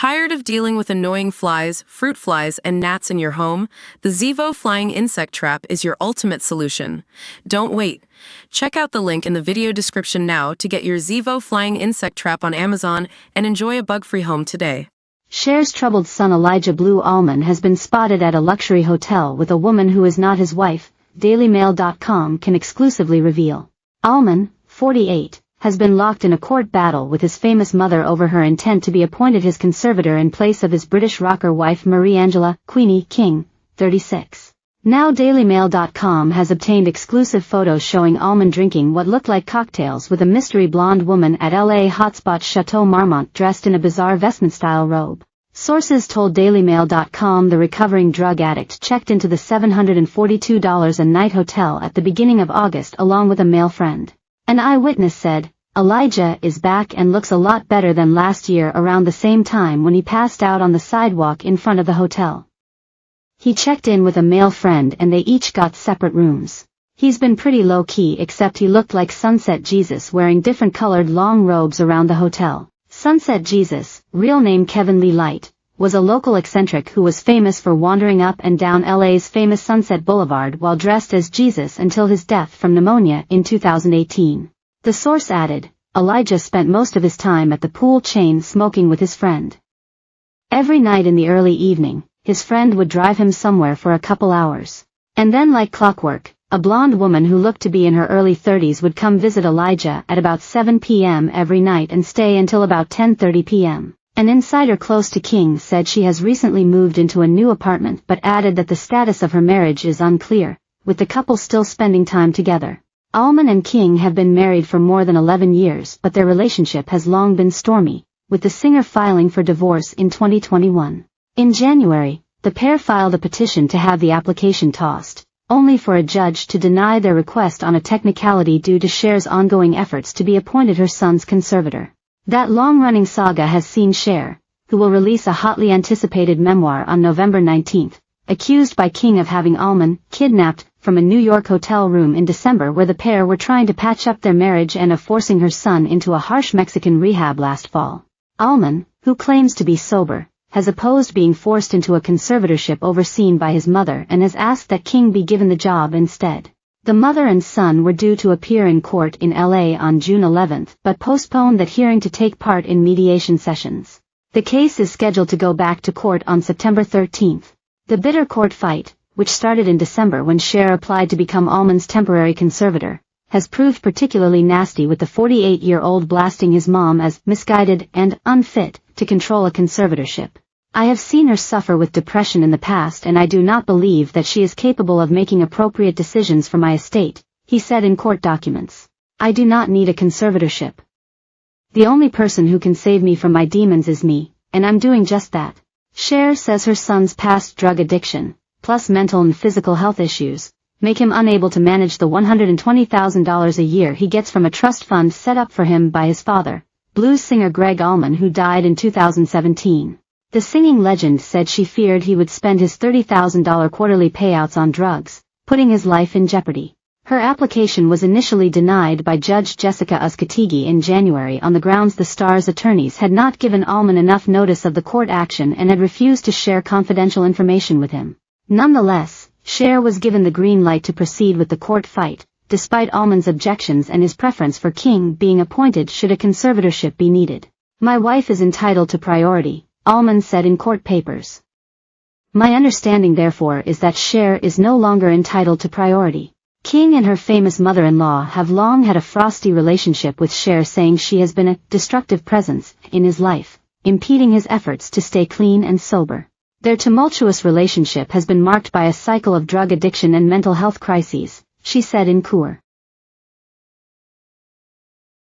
Tired of dealing with annoying flies, fruit flies, and gnats in your home? The Zevo Flying Insect Trap is your ultimate solution. Don't wait. Check out the link in the video description now to get your Zevo Flying Insect Trap on Amazon and enjoy a bug-free home today. Cher's troubled son Elijah Blue Allman has been spotted at a luxury hotel with a woman who is not his wife, DailyMail.com can exclusively reveal. Allman, 48, has been locked in a court battle with his famous mother over her intent to be appointed his conservator in place of his British rocker wife Marie-Angela Queenie King, 36. Now DailyMail.com has obtained exclusive photos showing Allman drinking what looked like cocktails with a mystery blonde woman at LA hotspot Chateau Marmont dressed in a bizarre vestment-style robe. Sources told DailyMail.com the recovering drug addict checked into the $742 a night hotel at the beginning of August along with a male friend. An eyewitness said, "Elijah is back and looks a lot better than last year around the same time when he passed out on the sidewalk in front of the hotel. He checked in with a male friend and they each got separate rooms. He's been pretty low-key except he looked like Sunset Jesus wearing different colored long robes around the hotel." Sunset Jesus, real name Kevin Lee Light, was a local eccentric who was famous for wandering up and down LA's famous Sunset Boulevard while dressed as Jesus until his death from pneumonia in 2018. The source added, Elijah spent most of his time at the pool chain smoking with his friend. Every night in the early evening, his friend would drive him somewhere for a couple hours. And then like clockwork, a blonde woman who looked to be in her early 30s would come visit Elijah at about 7 p.m. every night and stay until about 10:30 p.m. An insider close to King said she has recently moved into a new apartment but added that the status of her marriage is unclear, with the couple still spending time together. Allman and King have been married for more than 11 years but their relationship has long been stormy, with the singer filing for divorce in 2021. In January, the pair filed a petition to have the application tossed, only for a judge to deny their request on a technicality due to Cher's ongoing efforts to be appointed her son's conservator. That long-running saga has seen Cher, who will release a hotly anticipated memoir on November 19, accused by King of having Allman kidnapped from a New York hotel room in December where the pair were trying to patch up their marriage and of forcing her son into a harsh Mexican rehab last fall. Allman, who claims to be sober, has opposed being forced into a conservatorship overseen by his mother and has asked that King be given the job instead. The mother and son were due to appear in court in LA on June 11 but postponed that hearing to take part in mediation sessions. The case is scheduled to go back to court on September 13. The bitter court fight, which started in December when Cher applied to become Allman's temporary conservator, has proved particularly nasty with the 48-year-old blasting his mom as misguided and unfit to control a conservatorship. "I have seen her suffer with depression in the past and I do not believe that she is capable of making appropriate decisions for my estate," he said in court documents. "I do not need a conservatorship. The only person who can save me from my demons is me, and I'm doing just that." Cher says her son's past drug addiction, plus mental and physical health issues, make him unable to manage the $120,000 a year he gets from a trust fund set up for him by his father, blues singer Gregg Allman, who died in 2017. The singing legend said she feared he would spend his $30,000 quarterly payouts on drugs, putting his life in jeopardy. Her application was initially denied by Judge Jessica Uskatigi in January on the grounds the star's attorneys had not given Allman enough notice of the court action and had refused to share confidential information with him. Nonetheless, Cher was given the green light to proceed with the court fight, despite Allman's objections and his preference for King being appointed should a conservatorship be needed. "My wife is entitled to priority," Allman said in court papers. "My understanding therefore is that Cher is no longer entitled to priority." King and her famous mother-in-law have long had a frosty relationship with Cher, saying she has been a destructive presence in his life, impeding his efforts to stay clean and sober. Their tumultuous relationship has been marked by a cycle of drug addiction and mental health crises, she said in court.